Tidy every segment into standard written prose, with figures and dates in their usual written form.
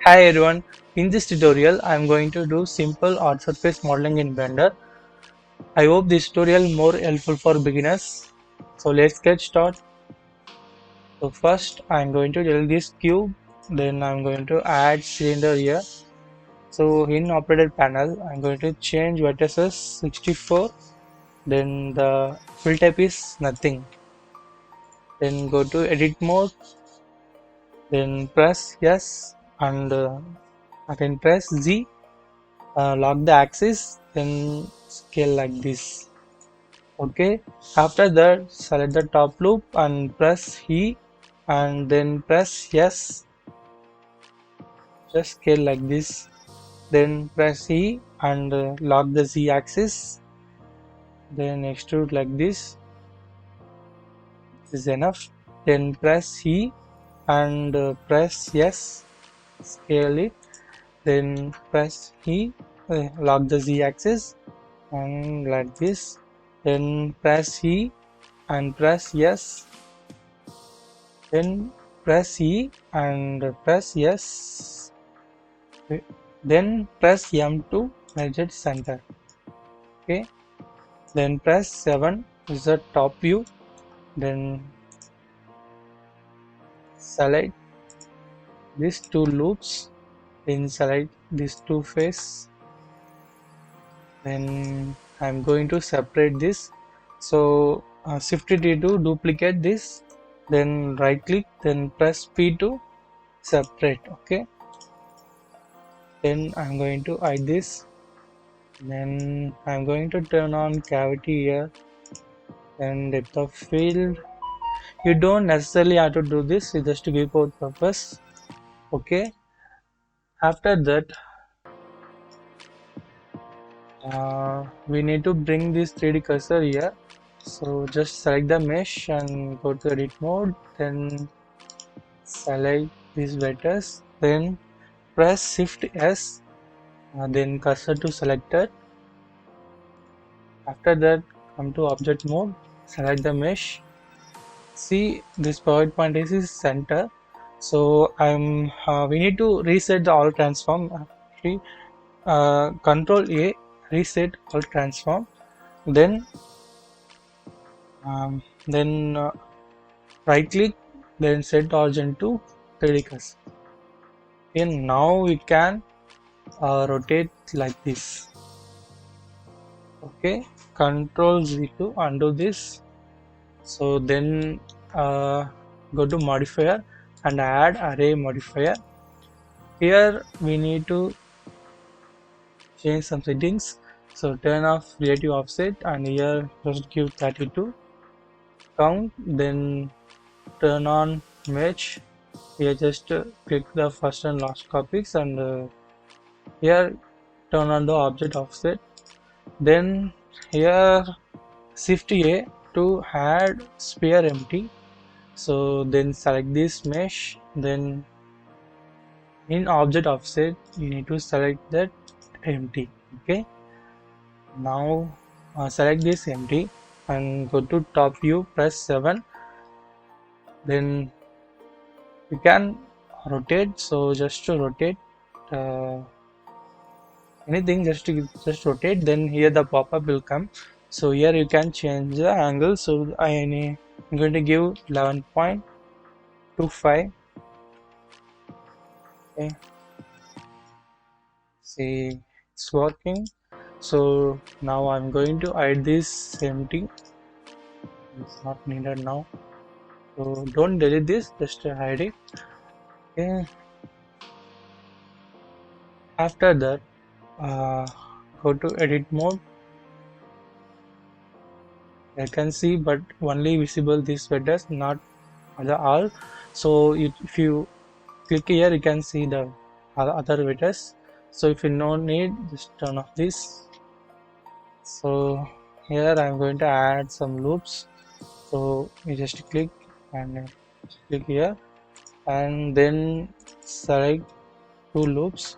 Hi everyone, in this tutorial I am going to do simple art surface modeling in Blender. I hope this tutorial more helpful for beginners. So let's get started. So first I am going to delete this cube, then I am going to add cylinder here. So in operator panel I am going to change vertices 64, then the fill type is nothing. Then go to edit mode, then press yes and again press Z, lock the axis, then scale like this. Okay, after that select the top loop and press E and then press yes, just scale like this, then press E and lock the Z axis, then extrude like this. This is enough. Then press E and press yes, scale it, then press E, lock the Z axis and like this, then press E and press yes, then press E and press yes, then press M to measure center. Okay, then press 7 is the top view, then select these two loops, then select these two face, then I'm going to separate this. So shift D to duplicate this, then right click, then press P to separate. Okay, then I'm going to hide this, then I'm going to turn on cavity here, then depth of field. You don't necessarily have to do this, it's just to give out purpose. Okay, after that we need to bring this 3D cursor here. So just select the mesh and go to edit mode, then select these vectors, then press shift S, then cursor to selected. After that come to object mode, select the mesh. See this PowerPoint is center. So we need to reset the all transform. Actually, Control A, reset all transform. Then um, then right click, then set origin to 3D cursor. And now we can rotate like this. Okay, Control Z to undo this. So then go to modifier and add array modifier. Here we need to change some settings. So turn off relative offset and here just give 32 count, then turn on match. Here just click the first and last copies and here turn on the object offset. Then here shift A to add sphere empty. So then select this mesh, then in object offset you need to select that empty. Okay, now select this empty and go to top view, press 7, then you can rotate. So just to rotate uh, anything, just rotate, then here the pop-up will come. So here you can change the angle. So I'm going to give 11.25. Okay, see it's working. So now I'm going to hide this empty, it's not needed now, so don't delete this, just hide it. Okay, after that go to edit mode. I can see but only visible these feathers, not other all. So if you click here you can see the other feathers. So if you don't need, just turn off this. So here I'm going to add some loops. So you just click and click here and then select two loops,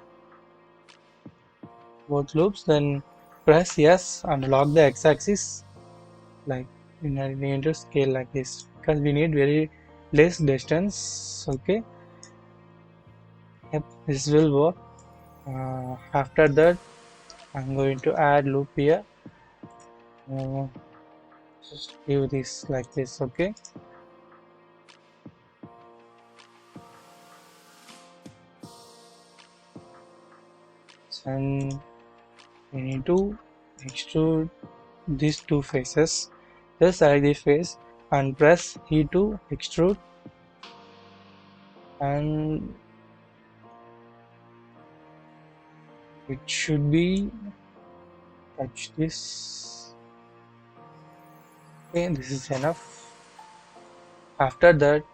both loops, then press yes and lock the x-axis. Like we need to scale like this because we need very less distance. Okay, Yep, this will work. After that, I'm going to add loop here. Uh, just give this like this, okay? And we need to extrude these two faces. Just select this face and press E to extrude, and it should be touch this. Okay, this is enough. After that,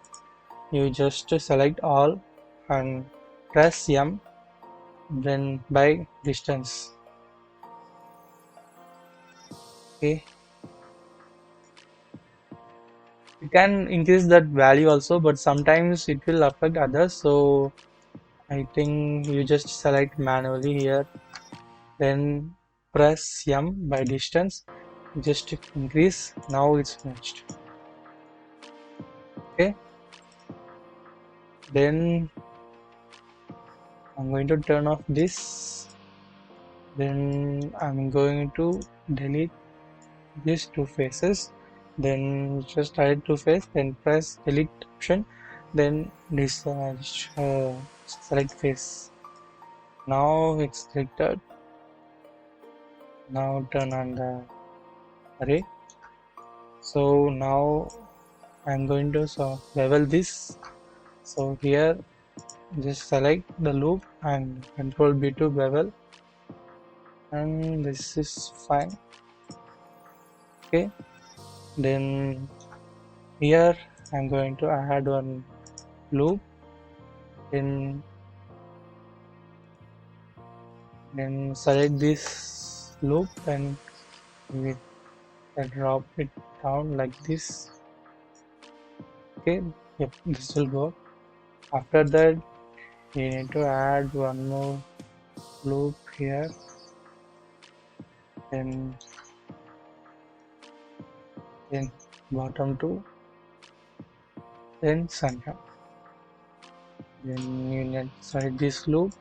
you just select all and press M, then by distance. Okay, you can increase that value also, but sometimes it will affect others, so I think you just select manually here, then press M by distance, just increase. Now it's finished. Okay, then I'm going to turn off this, then I'm going to delete these two faces, then just add two face, then press delete option, then this select face. Now it's selected. Now turn on the array. So now I'm going to level this. So here just select the loop and control B to bevel, and this is fine. Okay, then here I'm going to add one loop, then select this loop and we can drop it down like this. Okay, yep, this will work. After that, we need to add one more loop here, then bottom two, then center. Then you need to select this loop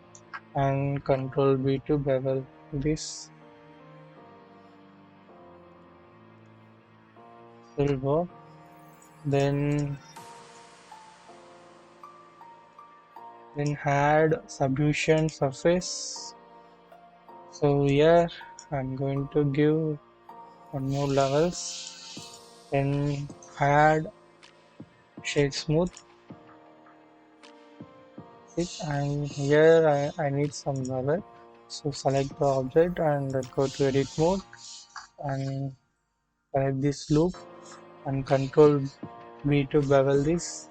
and control B to bevel this. Will work. Then add subdivision surface. So here I'm going to give one more levels, then add shade smooth, and here I need some level, so select the object and go to edit mode and select this loop and control B to bevel this,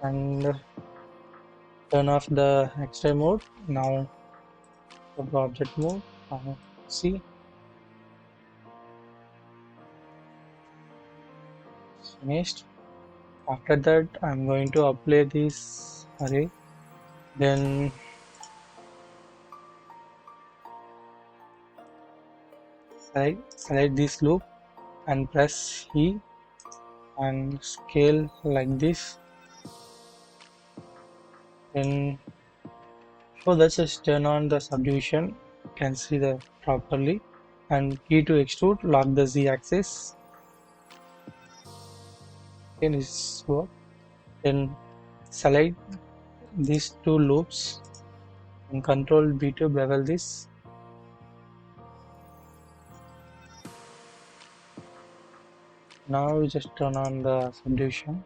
and turn off the X-ray mode. Now go to object mode. See, finished. After that, I'm going to apply this array, then select this loop and press E and scale like this. Then so let's just turn on the subdivision, you can see that properly, and key to extrude, lock the Z axis. Okay, this work. Then select these two loops and control B to bevel this. Now we just turn on the subdivision.